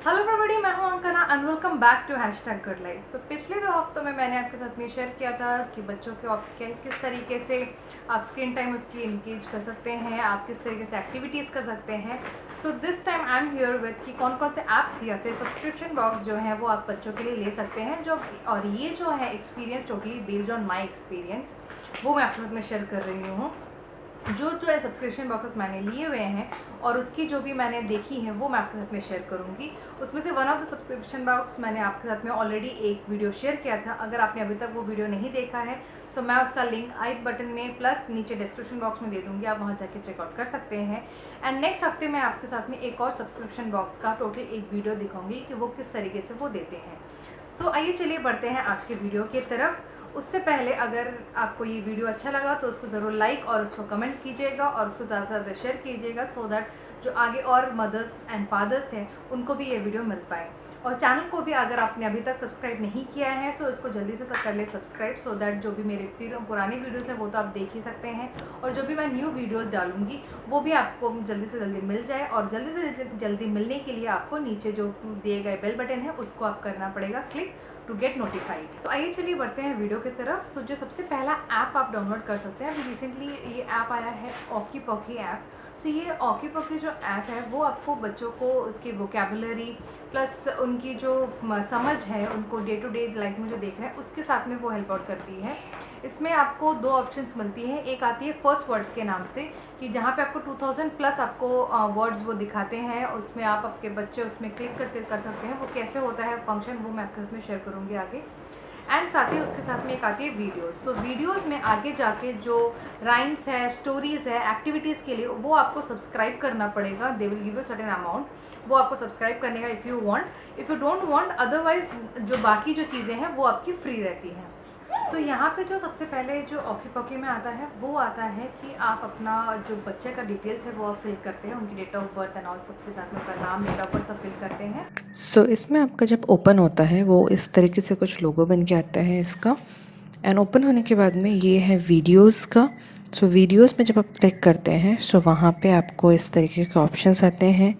Hello everybody, मैं हूं Ankana and welcome back to #GoodLife। So पिछले 2 हफ्तों में मैंने आपके साथ में शेयर किया था कि बच्चों के आप किस तरीके से आप स्क्रीन टाइम उसकी इंगेज कर सकते हैं, आप किस तरीके से एक्टिविटीज़ कर सकते हैं। So this time I am here with कि कौन कौन से ऐप्स या फिर सब्सक्रिप्शन बॉक्स जो है वो आप बच्चों के लिए ले सकते हैं। और ये जो है experience totally based on my experience, वो मैं आपके साथ में शेयर कर रही हूँ। जो है सब्सक्रिप्शन बॉक्सेस मैंने लिए हुए हैं और उसकी जो भी मैंने देखी हैं वो मैं आपके साथ में शेयर करूंगी। उसमें से one of the subscription box मैंने आपके साथ में ऑलरेडी एक वीडियो शेयर किया था। अगर आपने अभी तक वो वीडियो नहीं देखा है सो मैं उसका लिंक आई बटन में प्लस नीचे डिस्क्रिप्शन बॉक्स में दे दूँगी, आप वहाँ जाके चेकआउट कर सकते हैं। एंड नेक्स्ट हफ्ते मैं आपके साथ में एक और सब्सक्रिप्शन बॉक्स का टोटल एक वीडियो दिखाऊँगी कि वो किस तरीके से वो देते हैं। सो आइए चलिए बढ़ते हैं आज के वीडियो की तरफ। उससे पहले अगर आपको ये वीडियो अच्छा लगा तो उसको ज़रूर लाइक और उसको कमेंट कीजिएगा और उसको ज़्यादा से ज़्यादा शेयर कीजिएगा सो दैट जो आगे और मदर्स एंड फादर्स हैं उनको भी ये वीडियो मिल पाए। और चैनल को भी अगर आपने अभी तक सब्सक्राइब नहीं किया है तो इसको जल्दी से कर ले सब्सक्राइब सो दैट जो भी मेरे पुराने वीडियोज़ हैं वो तो आप देख ही सकते हैं और जो भी मैं न्यू वीडियोज़ डालूँगी वो भी आपको जल्दी से जल्दी मिल जाए। और जल्दी से जल्दी मिलने के लिए आपको नीचे जो दिए गए बेल बटन है उसको आप करना पड़ेगा क्लिक टू गेट नोटिफाइड। तो आइए चलिए बढ़ते हैं वीडियो की तरफ। सो जो सबसे पहला ऐप आप डाउनलोड कर सकते हैं, अभी रिसेंटली ये ऐप आया है ऑकी पॉकी ऐप। सो ये ऑकी पॉकी जो ऐप है वो आपको बच्चों को उसकी वोकेबुलरी प्लस उनकी जो समझ है उनको डे टू डे लाइफ में जो देख रहे हैं उसके साथ में वो हेल्प आउट करती है। इसमें आपको 2 ऑप्शंस मिलती हैं, एक आती है फर्स्ट वर्ड के नाम से कि जहाँ पे आपको 2000 प्लस आपको वर्ड्स वो दिखाते हैं, उसमें आप आपके बच्चे उसमें क्लिक करके कर सकते हैं। वो कैसे होता है फंक्शन वो मैं आपके उसमें शेयर करूँगी आगे। एंड साथ ही उसके साथ में एक आती है वीडियोस। सो वीडियोस में आगे जाके जो राइम्स है, स्टोरीज़ है, एक्टिविटीज़ के लिए वो आपको सब्सक्राइब करना पड़ेगा। दे will give you certain amount, वो आपको सब्सक्राइब करने का if you want. If you don't want otherwise जो बाकी जो चीज़ें हैं वो आपकी फ्री रहती हैं। सो यहाँ पे जो सबसे पहले जो ऑकी पॉकी में आता है वो आता है कि आप अपना जो बच्चे का डिटेल्स है वो आप फिल करते हैं, उनकी date of birth and all सबके साथ में उनका नाम, डेट ऑफ बर्थ सब फिल करते हैं। इसमें आपका जब ओपन होता है वो इस तरीके से कुछ लोगो बन के आता है इसका। एंड ओपन होने के बाद में ये है वीडियोस का। वीडियोस में जब आप क्लिक करते हैं वहाँ पे आपको इस तरीके के ऑप्शंस आते हैं।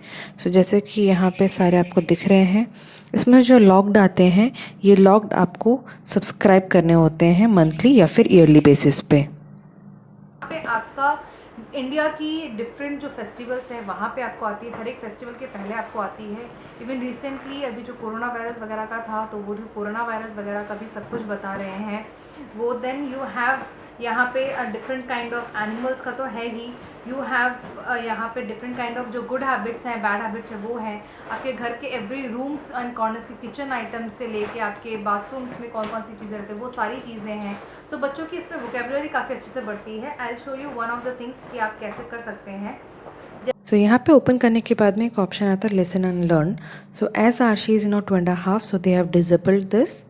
जैसे कि यहाँ पे सारे आपको दिख रहे हैं। इसमें जो लॉग्ड आते हैं ये लॉग्ड आपको सब्सक्राइब करने होते हैं मंथली या फिर ईयरली बेसिस पे। आपका इंडिया की डिफरेंट जो फेस्टिवल्स हैं वहाँ पे आपको आती है, हर एक फेस्टिवल के पहले आपको आती है। इवन रिसेंटली अभी जो कोरोना वायरस वगैरह का था तो वो जो कोरोना वायरस वगैरह का भी सब कुछ बता रहे हैं वो। देन यू हैव यहाँ पे डिफरेंट काइंड ऑफ एनिमल्स का तो है ही, यू हैव यहाँ पे डिफरेंट काइंड ऑफ जो गुड हैबिट्स हैं, बैड हैबिट्स हैं वो हैं। आपके घर के एवरी रूम्स एंड कॉर्नर्स के किचन आइटम्स से लेके आपके बाथरूम्स में कौन कौन सी चीज़ें रहती हैं वो सारी चीज़ें हैं। तो बच्चों की इसमें वोकेबुलरी काफ़ी अच्छे से बढ़ती है। I will show you one of the things कि आप कैसे कर सकते हैं। यहाँ पे ओपन करने के बाद में एक ऑप्शन आता है listen and learn. As Arshi is now 2.5 they have disabled this.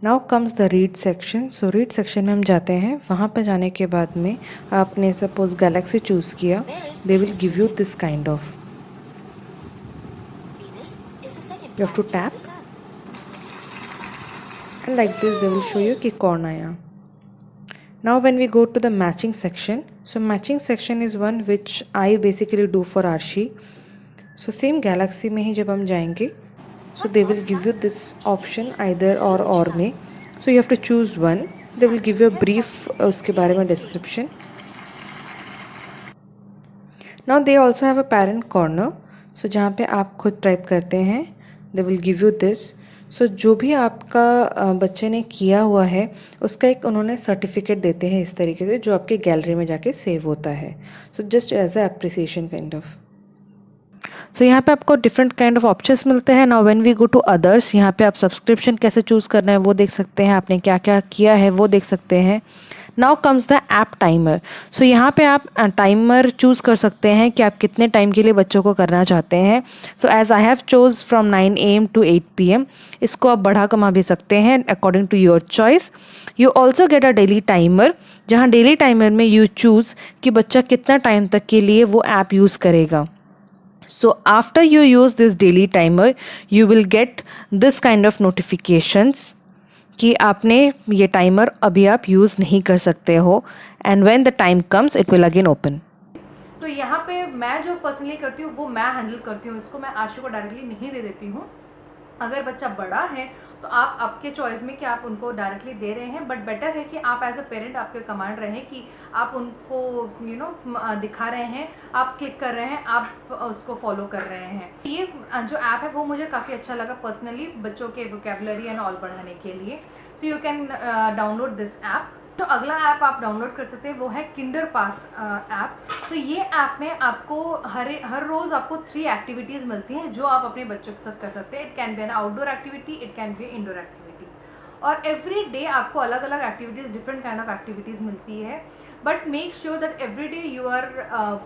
Now comes the read section. Read section में हम जाते हैं। वहाँ पे जाने के बाद में आपने सपोज गैलेक्सी चूज़ किया, they will give you this kind of, you have to tap and like this they will show you कि कौन आया। Now when we go to the matching section, matching section is one which I basically do for Arshi. Same Galaxy में ही जब हम जाएंगे they will give you this option either or में. You have to choose one. They will give you a brief उसके बारे में description. Now they also have a parent corner. जहाँ पे आप खुद टाइप करते हैं they will give you this. जो भी आपका बच्चे ने किया हुआ है उसका एक उन्होंने सर्टिफिकेट देते हैं इस तरीके से जो आपके गैलरी में जाके सेव होता है। Just as a appreciation kind of. यहाँ पे आपको डिफरेंट काइंड ऑफ ऑप्शंस मिलते हैं। Now when we go to others, यहाँ पे आप सब्सक्रिप्शन कैसे चूज़ करना है वो देख सकते हैं, आपने क्या क्या किया है वो देख सकते हैं। Now comes the app timer. यहाँ पे आप टाइमर चूज़ कर सकते हैं कि आप कितने टाइम के लिए बच्चों को करना चाहते हैं। As I have chose from 9 AM to 8 PM। इसको आप बढ़ा कमा भी सकते हैं according to your choice. You also get a daily timer, जहाँ डेली टाइमर में यू चूज़ कि बच्चा कितना टाइम तक के लिए वो ऐप यूज़ करेगा। After you use this daily timer, you will get this kind of notifications कि आपने ये टाइमर अभी आप यूज़ नहीं कर सकते हो, and when the time comes it will again open. तो यहाँ पे मैं जो पर्सनली करती हूँ वो मैं हैंडल करती हूँ इसको, मैं आशी को डायरेक्टली नहीं दे देती हूँ। अगर बच्चा बड़ा है तो आप आपके चॉइस में कि आप उनको डायरेक्टली दे रहे हैं, बट बेटर है कि आप एज अ पेरेंट आपके कमांड रहे कि आप उनको दिखा रहे हैं, आप क्लिक कर रहे हैं, आप उसको फॉलो कर रहे हैं। ये जो ऐप है वो मुझे काफ़ी अच्छा लगा पर्सनली बच्चों के वोकेबलरी एंड ऑल बढ़ाने के लिए। सो you can download this app. तो अगला ऐप आप डाउनलोड कर सकते हैं वो है किंडर पास ऐप। तो ये ऐप में आपको हर रोज़ आपको 3 एक्टिविटीज़ मिलती हैं जो आप अपने बच्चों के साथ कर सकते हैं। It can be an outdoor activity, it can be indoor activity, और एवरी डे आपको अलग अलग activities, different kind of activities मिलती है। But make sure that every day you are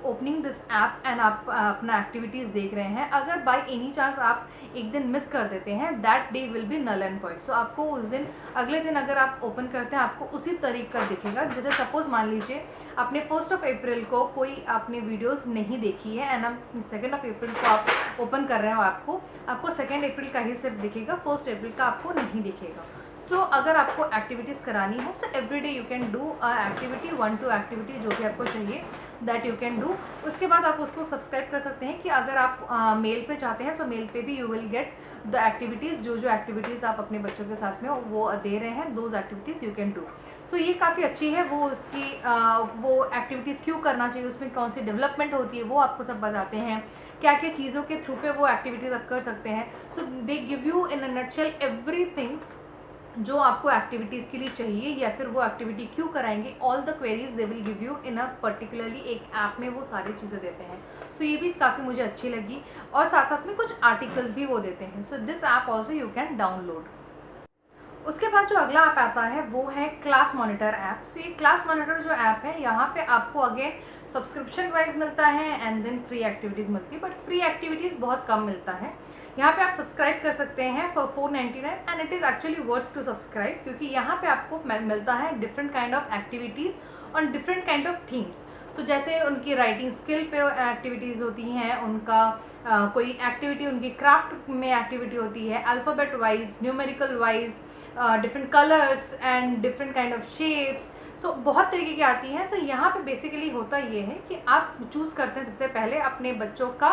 opening this app and आप अपना एक्टिविटीज़ देख रहे हैं। अगर बाय एनी चांस आप एक दिन मिस कर देते हैं, that day will be null and void. So आपको उस दिन, अगले दिन अगर आप ओपन करते हैं आपको उसी तरीके का दिखेगा। जैसे सपोज मान लीजिए आपने 1 अप्रैल को कोई आपने वीडियोस नहीं देखी है एंड आप 2 अप्रैल को आप ओपन कर रहे हो, आपको 2 अप्रैल का ही सिर्फ दिखेगा, 1 अप्रैल का आपको नहीं दिखेगा। सो अगर आपको एक्टिविटीज़ करानी है so every day you can do activity, 1-2 activity जो भी आपको चाहिए दैट यू कैन डू। उसके बाद आप उसको सब्सक्राइब कर सकते हैं कि अगर आप मेल पे चाहते हैं सो मेल पे भी you will get the activities, जो एक्टिविटीज़ आप अपने बच्चों के साथ में वो दे रहे हैं, those activities you can do. So ये काफ़ी अच्छी है। वो उसकी वो एक्टिविटीज़ क्यों करना चाहिए, उसमें कौन सी डेवलपमेंट होती है वो आपको सब बताते हैं, क्या क्या चीज़ों के थ्रू पे वो एक्टिविटीज़ आप कर सकते हैं। So they give you in a nutshell everything जो आपको एक्टिविटीज़ के लिए चाहिए या फिर वो एक्टिविटी क्यों कराएंगे, all the queries they will give you in a particularly एक ऐप में वो सारी चीज़ें देते हैं। सो ये भी काफ़ी मुझे अच्छी लगी, और साथ साथ में कुछ आर्टिकल्स भी वो देते हैं। So this app also you can download. उसके बाद जो अगला ऐप आता है वो है क्लास मॉनिटर ऐप। सो ये क्लास मॉनिटर जो ऐप है यहाँ पे आपको अगेन सब्सक्रिप्शन वाइज मिलता है एंड देन फ्री एक्टिविटीज़ मिलती है, बट फ्री एक्टिविटीज़ बहुत कम मिलता है। यहाँ पे आप सब्सक्राइब कर सकते हैं for 499 and it is actually worth to subscribe, क्योंकि यहाँ पे आपको मिलता है different kind of activities on different kind of themes. So जैसे उनकी राइटिंग स्किल पे एक्टिविटीज़ होती हैं, उनका कोई एक्टिविटी उनकी क्राफ्ट में एक्टिविटी होती है, alphabet wise, numerical wise, different colours and different kind of shapes. So बहुत तरीके की आती हैं। सो यहाँ पे बेसिकली होता ये है कि आप चूज़ करते हैं सबसे पहले अपने बच्चों का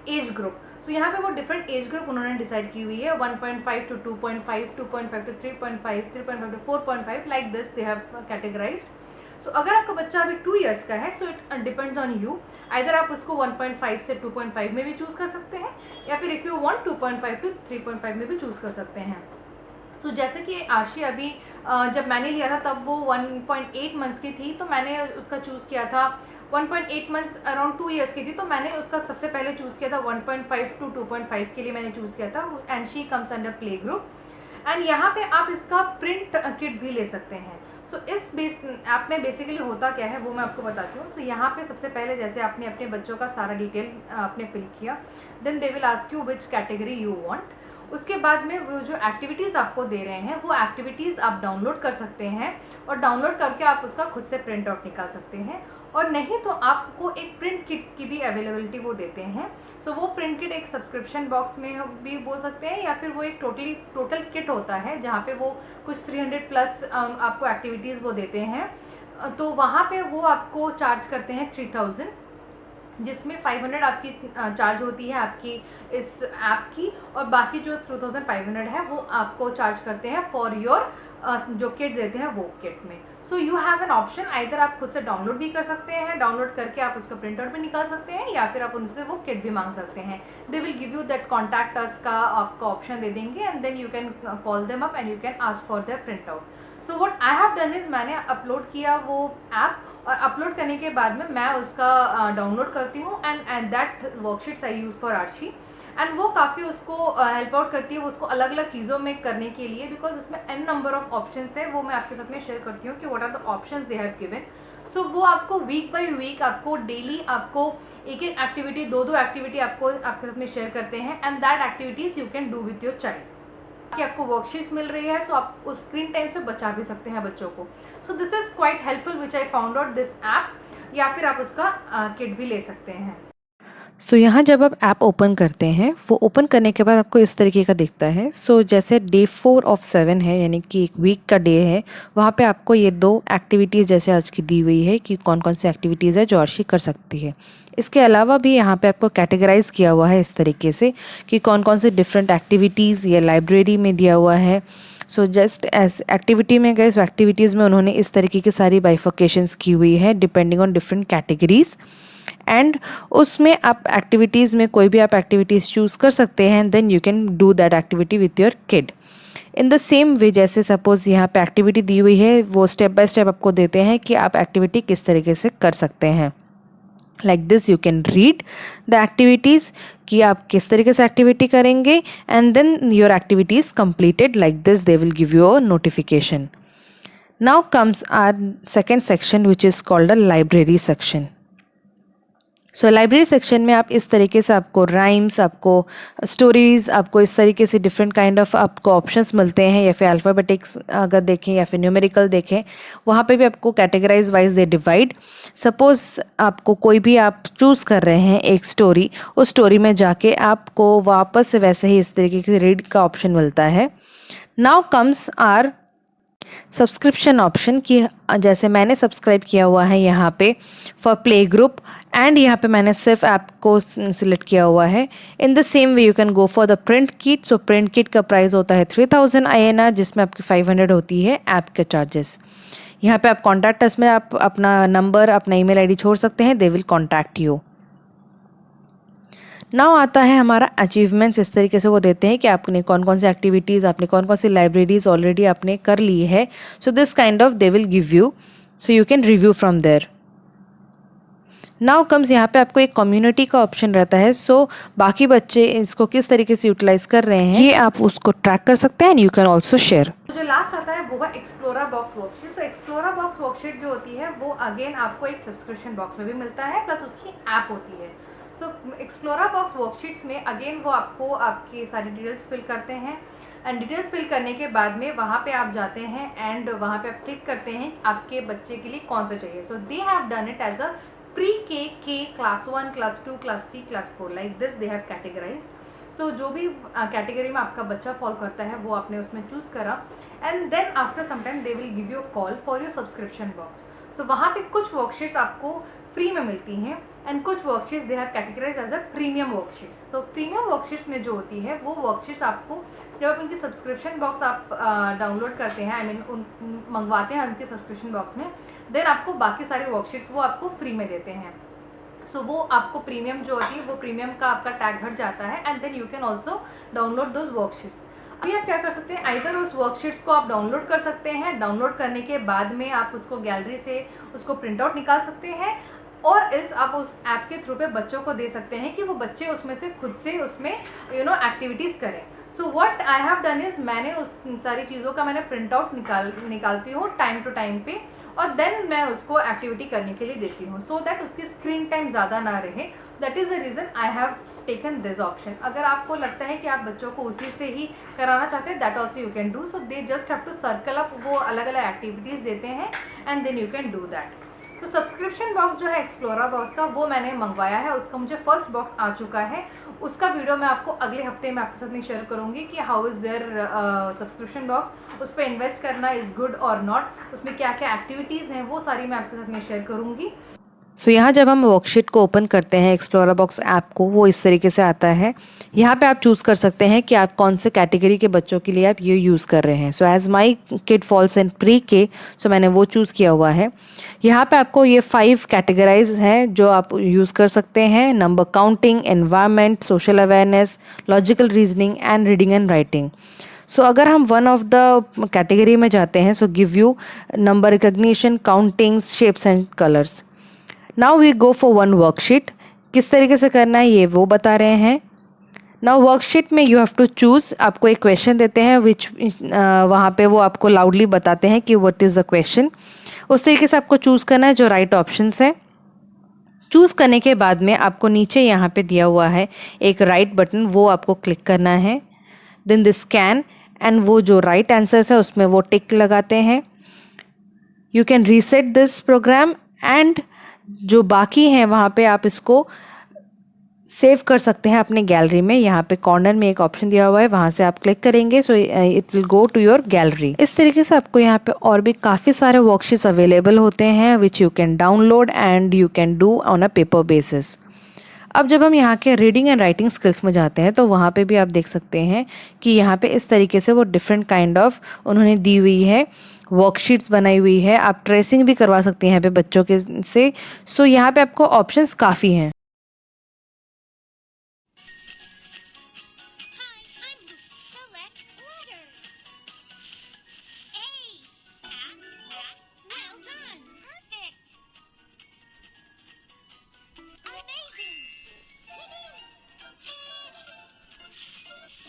एज ग्रुप। सो यहाँ पे वो डिफरेंट एज ग्रुप उन्होंने डिसाइड की हुई है, 1.5 to 2.5, 2.5 to 3.5, 3.5 to 4.5, like this they have categorised. So अगर आपका बच्चा अभी 2 ईयर्स का है so it depends on you, either आप उसको 1.5 से 2.5 में भी चूज़ कर सकते हैं या फिर इफ़ यू वांट 2.5 to 3.5 में भी चूज़ कर सकते हैं। सो जैसे कि आशी अभी जब मैंने लिया था तब वो 1.8 मंथ्स की थी, तो मैंने उसका चूज़ किया था 1.8 मंथ्स अराउंड 2 ईयर्स की थी, तो मैंने उसका सबसे पहले चूज़ किया था 1.5 to 2.5 के लिए मैंने चूज़ किया था, and she comes under play group. And यहाँ पे आप इसका प्रिंट किट भी ले सकते हैं। सो इस ऐप में बेसिकली होता क्या है वो मैं आपको बताती हूँ। सो यहाँ पे सबसे पहले जैसे आपने अपने बच्चों का सारा डिटेल आपने फिल किया, then they will ask you which category you want. उसके बाद में वो जो एक्टिविटीज़ आपको दे रहे हैं वो एक्टिविटीज़ आप डाउनलोड कर सकते हैं, और डाउनलोड करके आप उसका खुद से प्रिंट आउट निकाल सकते हैं, और नहीं तो आपको एक प्रिंट किट की भी अवेलेबिलिटी वो देते हैं। सो वो प्रिंट किट एक सब्सक्रिप्शन बॉक्स में भी बोल सकते हैं, या फिर वो एक टोटल किट होता है जहाँ पे वो कुछ 300 प्लस आपको एक्टिविटीज़ वो देते हैं। तो वहाँ पे वो आपको चार्ज करते हैं 3000, जिसमें 500 आपकी चार्ज होती है आपकी इस ऐप की, और बाकी जो 2500 है वो आपको चार्ज करते हैं फॉर योर जो किट देते हैं वो किट में। So you have an option, either आप खुद से डाउनलोड भी कर सकते हैं, डाउनलोड करके आप उसका प्रिंट आउट भी निकाल सकते हैं, या फिर आप उनसे वो किट भी मांग सकते हैं। They will give you that contact us का आपका ऑप्शन दे देंगे, and then you can call them up and you can ask for their print out. So what I have done is मैंने अपलोड किया वो ऐप, और upload करने के बाद में मैं उसका डाउनलोड करती हूँ and that worksheets I use for Archi, and वो काफ़ी उसको हेल्प आउट करती है उसको अलग अलग चीज़ों में करने के लिए, बिकॉज इसमें n नंबर ऑफ ऑप्शंस है। वो मैं आपके साथ में शेयर करती हूँ कि what are the options they have given. So वो आपको वीक बाय वीक आपको डेली आपको एक एक एक्टिविटी, दो एक्टिविटी आपको आपके साथ में शेयर करते हैं, and that activities you can do with your child. कि आपको वर्कशीट्स मिल रही है, सो आप उस स्क्रीन टाइम से बचा भी सकते हैं बच्चों को। So this is quite helpful which I found out this app, या फिर आप उसका किट भी ले सकते हैं। सो यहाँ जब आप ऐप ओपन करते हैं, वो ओपन करने के बाद आपको इस तरीके का दिखता है। सो जैसे डे 4 ऑफ 7 है, यानी कि एक वीक का डे है, वहाँ पे आपको ये 2 एक्टिविटीज़ जैसे आज की दी हुई है कि कौन कौन सी एक्टिविटीज़ है जो अर्शी कर सकती है। इसके अलावा भी यहाँ पे आपको कैटेगराइज किया हुआ है इस तरीके से कि कौन कौन से डिफरेंट एक्टिविटीज़ ये लाइब्रेरी में दिया हुआ है। सो जस्ट एज एक्टिविटी में गए, सो एक्टिविटीज़ में उन्होंने इस तरीके की सारी बाइफिकेशंस की हुई है depending on different categories. And उसमें आप एक्टिविटीज़ में कोई भी आप एक्टिविटीज़ चूज़ कर सकते हैं, then you can do that activity with your kid in the same way. जैसे सपोज़ यहाँ पे एक्टिविटी दी हुई है, वो स्टेप बाय स्टेप आपको देते हैं कि आप एक्टिविटी किस तरीके से कर सकते हैं। Like this you can read the activities कि आप किस तरीके से एक्टिविटी करेंगे, and then your activity is completed. Like this they will give you a notification. Now comes our second section, which is called a library section. So library section में आप इस तरीके से आपको राइम्स, आपको स्टोरीज़, आपको इस तरीके से डिफरेंट काइंड ऑफ आपको ऑप्शंस मिलते हैं, या फिर अल्फ़ाबेटिक्स अगर देखें या फिर न्यूमेरिकल देखें, वहाँ पे भी आपको categorize wise they divide. Suppose आपको कोई भी आप चूज़ कर रहे हैं एक स्टोरी, उस स्टोरी में जाके आपको वापस से वैसे ही इस तरीके से रीड का ऑप्शन मिलता है। Now comes our subscription option की, जैसे मैंने सब्सक्राइब किया हुआ है यहाँ पे फॉर प्ले ग्रुप, एंड यहाँ पे मैंने सिर्फ ऐप को सिलेक्ट किया हुआ है। इन the same way you can go for the print kit. So print kit का प्राइस होता है 3000 INR, जिसमें आपकी 500 होती है ऐप के चार्जेस। यहाँ पे आप कॉन्टैक्ट अस में आप अपना नंबर, अपना ईमेल आईडी छोड़ सकते हैं, they will contact you. Now आता है हमारा अचीवमेंट्स। इस तरीके से वो देते हैं कि आपने कौन कौन सी एक्टिविटीज़, आपने कौन कौन सी लाइब्रेरीज ऑलरेडी आपने कर ली है। So this kind of they will give you, so you can review from there. Now comes, यहाँ पे आपको एक कम्युनिटी का ऑप्शन रहता है। सो बाकी बच्चे इसको किस तरीके से यूटिलाइज कर रहे हैं, ये आप उसको ट्रैक कर सकते हैं, and you can also share. जो लास्ट आता है वो है एक्सप्लोरा बॉक्स वर्कशीट। तो एक्सप्लोरा बॉक्स वर्कशीट जो होती है वो अगेन आपको एक सब्सक्रिप्शन बॉक्स में भी मिलता है, प्लस उसकी ऐप होती है। सो एक्सप्लोरा बॉक्स वर्कशीट्स में अगेन वो आपको आपकी सारी डिटेल्स फिल करते हैं, एंड डिटेल्स फिल करने के बाद में वहाँ पे आप जाते हैं एंड वहाँ पे आप क्लिक करते हैं आपके बच्चे के लिए कौन सा चाहिए। So they have done it as a pre-K, K, class 1, class 2, class 3, class 4, like this they have categorized. सो जो भी कैटेगरी में आपका बच्चा फॉलो करता है वो आपने उसमें चूज़ करा, and then after some time they will give you call for your subscription box. So वहाँ पे कुछ वर्कशीट्स आपको फ्री में मिलती हैं, एंड कुछ worksheets they have categorize as a premium worksheets. तो प्रीमियम वर्कशीट्स में जो होती है वो वर्कशीट्स आपको जब आप उनकी सब्सक्रिप्शन बॉक्स आप डाउनलोड करते हैं, आई मीन उन मंगवाते हैं उनके सब्सक्रिप्शन बॉक्स में, देन आपको बाकी सारी वर्कशीट्स वो आपको फ्री में देते हैं। सो वो आपको प्रीमियम जो होती है वो प्रीमियम का आपका टैग हट जाता है, and then you can also download those worksheets. अभी आप क्या कर सकते हैं, आइदर उस वर्कशीट्स को आप डाउनलोड कर सकते हैं, डाउनलोड करने के बाद में आप उसको गैलरी से उसको प्रिंट आउट निकाल सकते हैं, और इस आप उस ऐप के थ्रू पे बच्चों को दे सकते हैं कि वो बच्चे उसमें से खुद से उसमें एक्टिविटीज़ करें। सो what I have done is, मैंने उस सारी चीज़ों का मैंने प्रिंट आउट निकालती हूँ टाइम टू टाइम पे, और देन मैं उसको एक्टिविटी करने के लिए देती हूँ, सो दैट उसकी स्क्रीन टाइम ज़्यादा ना रहे। That is the reason I have taken this option. अगर आपको लगता है कि आप बच्चों को उसी से ही कराना चाहते हैं, that also you can do. So they just have to circle up, वो अलग अलग एक्टिविटीज़ देते हैं, and then you can do that. तो सब्सक्रिप्शन बॉक्स जो है एक्सप्लोरा बॉक्स का, वो मैंने मंगवाया है, उसका मुझे फर्स्ट बॉक्स आ चुका है। उसका वीडियो मैं आपको अगले हफ्ते में आपके साथ में शेयर करूंगी कि how is their subscription box, उस पर इन्वेस्ट करना इज़ गुड और नॉट, उसमें क्या क्या एक्टिविटीज़ हैं वो सारी मैं आपके साथ में शेयर करूँगी। सो यहाँ जब हम वर्कशीट को ओपन करते हैं एक्सप्लोरा बॉक्स ऐप को, वो इस तरीके से आता है। यहाँ पे आप चूज़ कर सकते हैं कि आप कौन से कैटेगरी के बच्चों के लिए आप ये यूज़ कर रहे हैं। So as my kid falls in pre-K, so मैंने वो चूज़ किया हुआ है। यहाँ पे आपको ये 5 कैटेगराइज हैं जो आप यूज़ कर सकते हैं: number counting, environment, social awareness, logical reasoning and reading and writing. So अगर हम वन ऑफ द कैटेगरी में जाते हैं, so give you number recognition, countings, shapes and colours. Now we go for one worksheet. किस तरीके से करना है ये वो बता रहे हैं। नाउ वर्कशीट में यू हैव टू चूज़, आपको एक क्वेश्चन देते हैं विच वहाँ पे वो आपको लाउडली बताते हैं कि व्हाट इज़ द क्वेश्चन। उस तरीके से आपको चूज़ करना है जो राइट ऑप्शंस है। चूज़ करने के बाद में आपको नीचे यहाँ पे दिया हुआ है एक राइट बटन, वो आपको क्लिक करना है। देन द स्कैन, एंड वो जो राइट आंसर्स है उसमें वो टिक लगाते हैं। You can reset this program, and जो बाकी हैं वहाँ पे आप इसको सेव कर सकते हैं अपने गैलरी में। यहाँ पे कॉर्नर में एक ऑप्शन दिया हुआ है, वहाँ से आप क्लिक करेंगे so it will go to your gallery. इस तरीके से आपको यहाँ पे और भी काफ़ी सारे वर्कशीट्स अवेलेबल होते हैं which you can download and you can do on a paper basis. अब जब हम यहाँ के रीडिंग एंड राइटिंग स्किल्स में जाते हैं तो वहाँ पे भी आप देख सकते हैं कि यहाँ पे इस तरीके से वो डिफरेंट काइंड ऑफ उन्होंने दी हुई है, वर्कशीट्स बनाई हुई है। आप ट्रेसिंग भी करवा सकते हैं यहाँ पे बच्चों के से। सो यहाँ पे आपको ऑप्शंस काफ़ी हैं।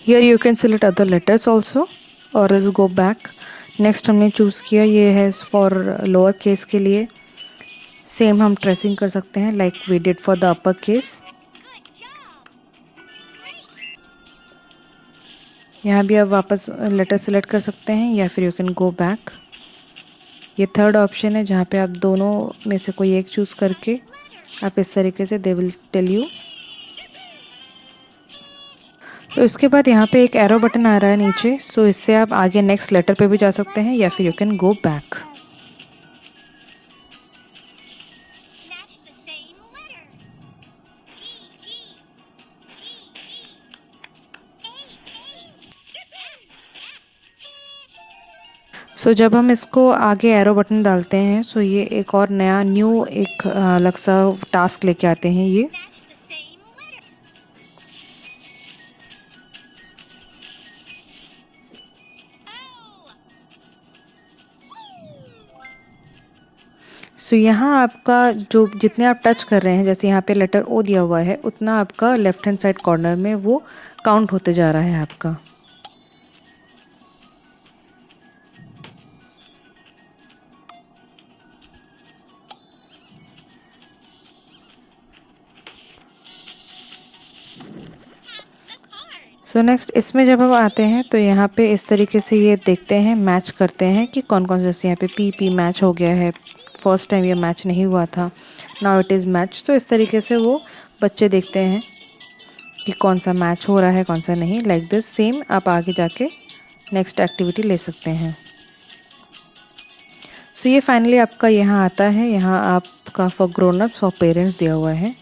Here you can select other letters also or let's go back. Next हमने चूज़ किया ये है फॉर लोअर केस के लिए। सेम हम ट्रेसिंग कर सकते हैं like we did for the upper case. यहाँ भी आप वापस लेटर सेलेक्ट कर सकते हैं या फिर यू कैन गो बैक। ये थर्ड ऑप्शन है जहाँ पे आप दोनों में से कोई एक चूज़ करके आप इस तरीके से दे विल टेल यू। तो इसके बाद यहाँ पे एक एरो बटन आ रहा है नीचे, सो इससे आप आगे नेक्स्ट लेटर पे भी जा सकते हैं या फिर यू कैन गो बैक। सो जब हम इसको आगे एरो बटन डालते हैं सो ये एक और नया न्यू एक अलग सा टास्क लेके आते हैं ये। सो यहाँ आपका जो जितने आप टच कर रहे हैं, जैसे यहाँ पे लेटर ओ दिया हुआ है, उतना आपका लेफ्ट हैंड साइड कॉर्नर में वो काउंट होते जा रहा है आपका। सो नेक्स्ट इसमें जब हम आते हैं तो यहाँ पे इस तरीके से ये देखते हैं, मैच करते हैं कि कौन कौन से, जैसे यहाँ पे पी मैच हो गया है, फर्स्ट टाइम ये मैच नहीं हुआ था, नाउ इट इज़ मैच। तो इस तरीके से वो बच्चे देखते हैं कि कौन सा मैच हो रहा है कौन सा नहीं। लाइक दिस सेम आप आगे जाके नेक्स्ट एक्टिविटी ले सकते हैं। सो ये फाइनली आपका यहाँ आता है, यहाँ आपका for grown ups for parents दिया हुआ है।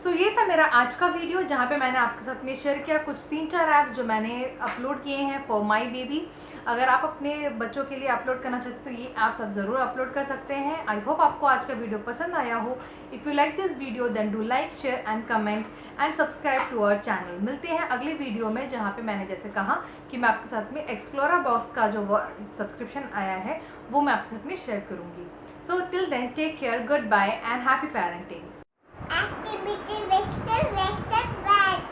तो ये था मेरा आज का वीडियो जहाँ पे मैंने आपके साथ में शेयर किया कुछ 3-4 ऐप्स जो मैंने अपलोड किए हैं फॉर माय बेबी। अगर आप अपने बच्चों के लिए अपलोड करना चाहते हो तो ये ऐप्स आप ज़रूर अपलोड कर सकते हैं। आई होप आपको आज का वीडियो पसंद आया हो। If you like this video then do like, share and comment and subscribe to our channel. मिलते हैं अगले वीडियो में जहाँ पे मैंने जैसे कहा कि मैं आपके साथ में एक्सप्लोरा बॉक्स का जो सब्सक्रिप्शन आया है वो मैं आपके साथ में शेयर करूँगी। So till then take care, good bye and happy parenting. Activity Western Western Bag.